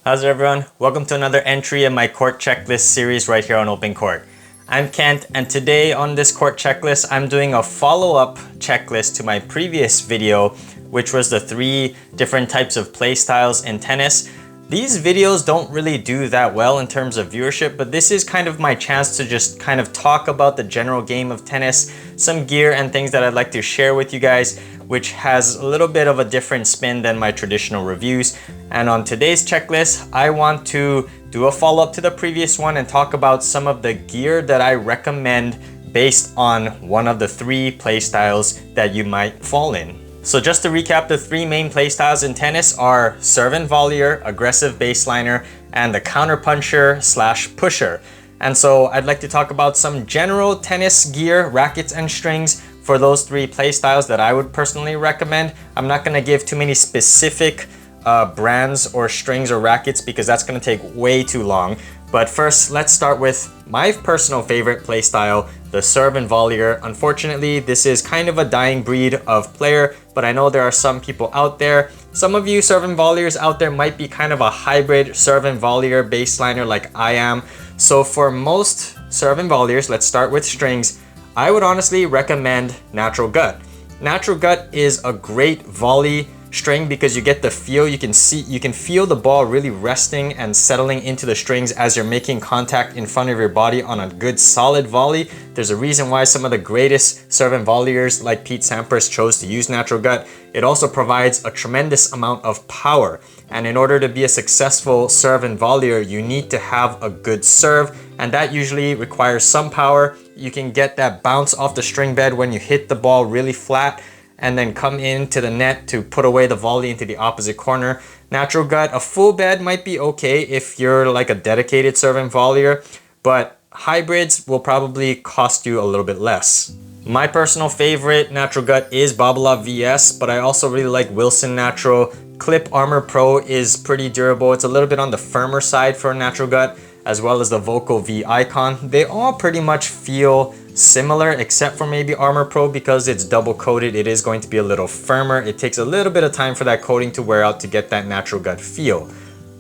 How's it, everyone? Welcome to another entry in my court checklist series right here on OpenCourt. I'm Kent, and today on this court checklist, I'm doing a follow-up checklist to my previous video, which was the 3 different types of play styles in tennis. These videos don't really do that well in terms of viewership, but this is kind of my chance to just kind of talk about the general game of tennis, some gear and things that I'd like to share with you guys, which has a little bit of a different spin than my traditional reviews. And on today's checklist, I want to do a follow-up to the previous one and talk about some of the gear that I recommend based on one of the 3 play styles that you might fall in. So just to recap, the 3 main play styles in tennis are serve and volleyer, aggressive baseliner, and the counterpuncher / pusher. And so I'd like to talk about some general tennis gear, rackets and strings for those 3 play styles that I would personally recommend. I'm not gonna give too many specific brands or strings or rackets because that's gonna take way too long. But first, let's start with my personal favorite play style, the serve and volleyer. Unfortunately, this is kind of a dying breed of player, but I know there are some people out there. Some of you serve and volleyers out there might be kind of a hybrid serve and volleyer baseliner like I am. So for most serve and volleyers, let's start with strings. I would honestly recommend Natural Gut. Natural Gut is a great volley string because you get the feel, you can feel the ball really resting and settling into the strings as you're making contact in front of your body on a good solid volley. There's a reason why some of the greatest serve and volleyers like Pete Sampras chose to use Natural Gut. It also provides a tremendous amount of power. And in order to be a successful serve and volleyer, you need to have a good serve, and that usually requires some power. You can get that bounce off the string bed when you hit the ball really flat and then come into the net to put away the volley into the opposite corner. Natural Gut, a full bed might be okay if you're like a dedicated serve and volleyer, but hybrids will probably cost you a little bit less. My personal favorite Natural Gut is Babolat VS, but I also really like Wilson Natural. Clip Armor Pro is pretty durable. It's a little bit on the firmer side for Natural Gut, as well as the Voko V Icon. They all pretty much feel similar except for maybe Armor Pro because it's double coated. It is going to be a little firmer. It takes a little bit of time for that coating to wear out to get that Natural Gut feel.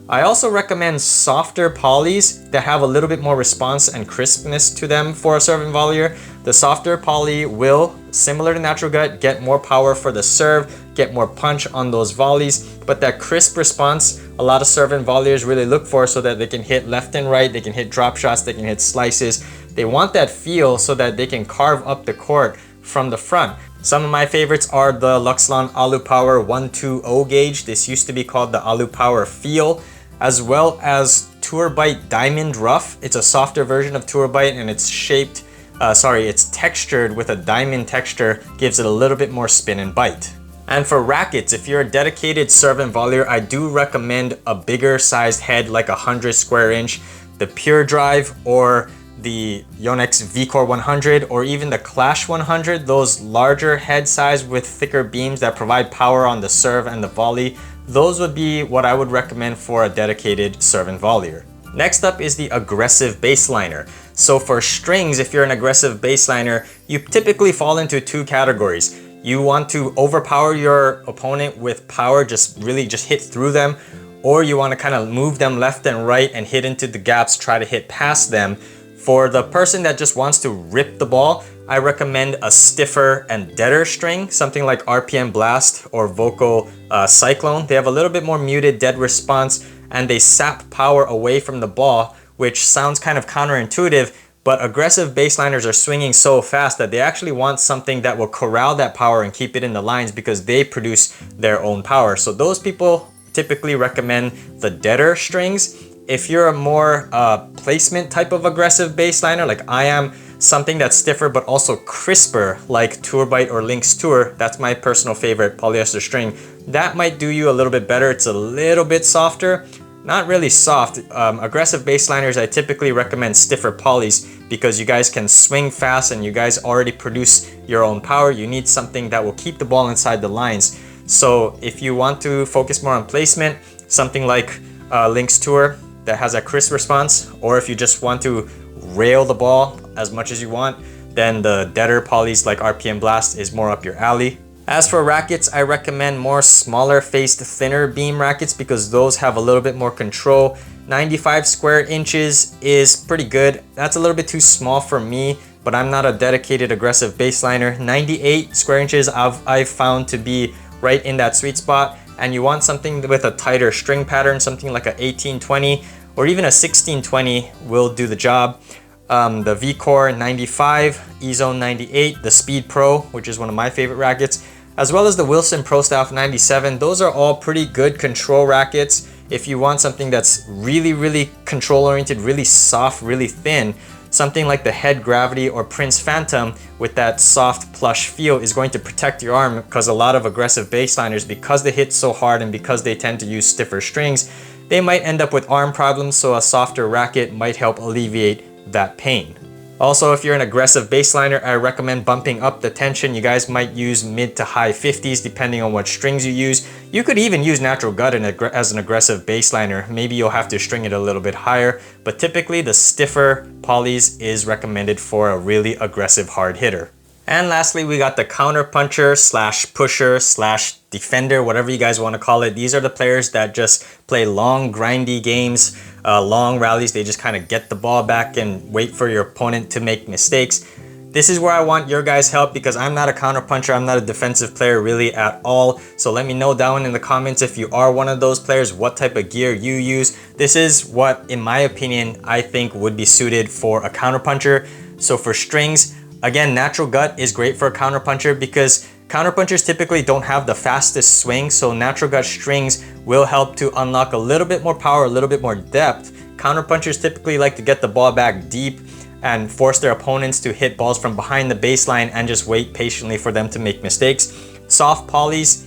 I also recommend softer polys that have a little bit more response and crispness to them for a serve and volleyer. The softer poly will, similar to Natural Gut, get more power for the serve, get more punch on those volleys, but that crisp response, a lot of serve and volleyers really look for so that they can hit left and right, they can hit drop shots, they can hit slices. They want that feel so that they can carve up the court from the front. Some of my favorites are the Luxlon Alu Power 120 gauge. This used to be called the Alu Power Feel, as well as Tour Bite Diamond Rough. It's a softer version of Tour Bite, and it's it's textured with a diamond texture, gives it a little bit more spin and bite. And for rackets, if you're a dedicated serve and volleyer, I do recommend a bigger sized head, like 100 square inch, the Pure Drive or the Yonex V-Core 100 or even the Clash 100, those larger head size with thicker beams that provide power on the serve and the volley. Those would be what I would recommend for a dedicated serve and volleyer. Next up is the aggressive baseliner. So for strings, if you're an aggressive baseliner, you typically fall into 2 categories. You want to overpower your opponent with power, just hit through them, or you want to kind of move them left and right and hit into the gaps, try to hit past them. For the person that just wants to rip the ball, I recommend a stiffer and deader string, something like RPM Blast or Voko Cyclone. They have a little bit more muted dead response and they sap power away from the ball, which sounds kind of counterintuitive, but aggressive baseliners are swinging so fast that they actually want something that will corral that power and keep it in the lines because they produce their own power. So those people typically recommend the deader strings. If you're a more placement type of aggressive baseliner like I am, something that's stiffer but also crisper like Tour Bite or Lynx Tour, that's my personal favorite polyester string, that might do you a little bit better. It's a little bit softer, not really soft. Aggressive baseliners, I typically recommend stiffer polys because you guys can swing fast and you guys already produce your own power. You need something that will keep the ball inside the lines. So if you want to focus more on placement, something like Lynx Tour that has a crisp response, or if you just want to rail the ball as much as you want, then the deader polys like RPM Blast is more up your alley. As for rackets, I recommend more smaller faced, thinner beam rackets because those have a little bit more control. 95 square inches is pretty good. That's a little bit too small for me, but I'm not a dedicated aggressive baseliner. 98 square inches I've found to be right in that sweet spot, and you want something with a tighter string pattern, something like a 1820 or even a 1620 will do the job. The V-Core 95, 𝐥𝐬𝐤 98, the Speed Pro, which is one of my favorite rackets, as well as the Wilson Pro Staff 97. Those are all pretty good control rackets. If you want something that's really control oriented, really soft, really thin, something like the Head Gravity or Prince Phantom with that soft plush feel is going to protect your arm, because a lot of aggressive baseliners, because they hit so hard and because they tend to use stiffer strings, they might end up with arm problems, so a softer racket might help alleviate that pain. Also, if you're an aggressive baseliner, I recommend bumping up the tension. You guys might use mid to high 50s depending on what strings you use. You could even use natural gut as an aggressive baseliner. Maybe you'll have to string it a little bit higher, but typically the stiffer polys is recommended for a really aggressive hard hitter. And lastly, we got the counterpuncher slash pusher slash defender, whatever you guys want to call it. These are the players that just play long, grindy games, long rallies. They just kind of get the ball back and wait for your opponent to make mistakes. This is where I want your guys' help, because I'm not a counterpuncher. I'm not a defensive player really at all. So let me know down in the comments if you are one of those players, what type of gear you use. This is what, in my opinion, I think would be suited for a counterpuncher. So for strings, again, natural gut is great for a counterpuncher because counterpunchers typically don't have the fastest swing, so natural gut strings will help to unlock a little bit more power, a little bit more depth. Counterpunchers typically like to get the ball back deep and force their opponents to hit balls from behind the baseline and just wait patiently for them to make mistakes. Soft polys,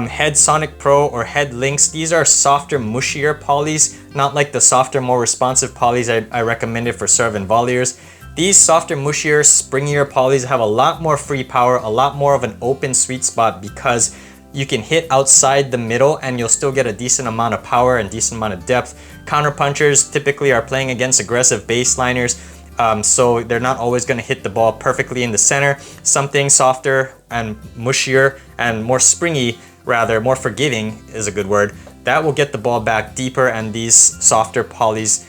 Head Sonic Pro or Head Lynx, these are softer, mushier polys, not like the softer, more responsive polys I recommended for serve and volleyers. These softer, mushier, springier polys have a lot more free power, a lot more of an open sweet spot, because you can hit outside the middle and you'll still get a decent amount of power and decent amount of depth. Counterpunchers typically are playing against aggressive baseliners, so they're not always going to hit the ball perfectly in the center. Something softer and mushier and more springy, rather, more forgiving is a good word, that will get the ball back deeper, and these softer polys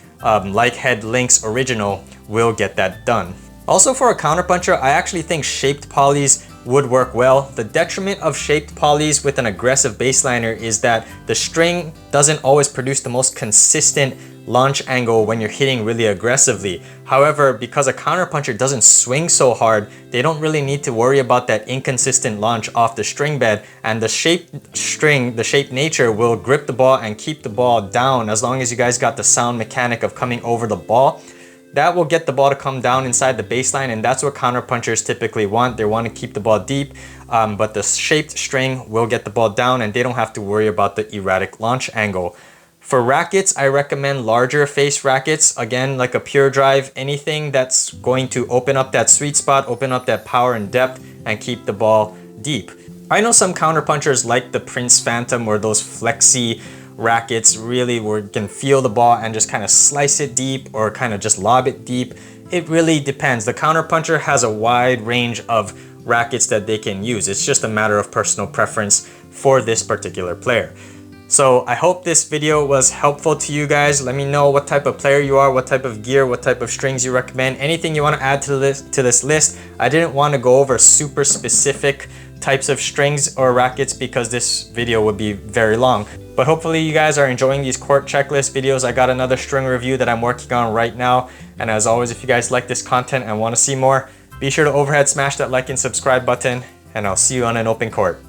like Head Lynx Original will get that done. Also, for a counterpuncher, I actually think shaped polys would work well. The detriment of shaped polys with an aggressive baseliner is that the string doesn't always produce the most consistent launch angle when you're hitting really aggressively. However, because a counterpuncher doesn't swing so hard, they don't really need to worry about that inconsistent launch off the string bed, and the shaped string, the shaped nature, will grip the ball and keep the ball down as long as you guys got the sound mechanic of coming over the ball. That will get the ball to come down inside the baseline, and that's what counterpunchers typically want. They want to keep the ball deep, but the shaped string will get the ball down and they don't have to worry about the erratic launch angle. For rackets, I recommend larger face rackets. Again, like a pure drive, anything that's going to open up that sweet spot, open up that power and depth, and keep the ball deep. I know some counterpunchers like the Prince Phantom or those flexi rackets, really, where you can feel the ball and just kind of slice it deep or kind of just lob it deep. It really depends. The counterpuncher has a wide range of rackets that they can use. It's just a matter of personal preference for this particular player. So I hope this video was helpful to you guys. Let me know what type of player you are, what type of gear, what type of strings you recommend, anything you want to add to this list. I didn't want to go over super specific types of strings or rackets because this video would be very long. But hopefully you guys are enjoying these court checklist videos. I got another string review that I'm working on right now. And as always, if you guys like this content and want to see more, be sure to overhead smash that like and subscribe button, and I'll see you on an open court.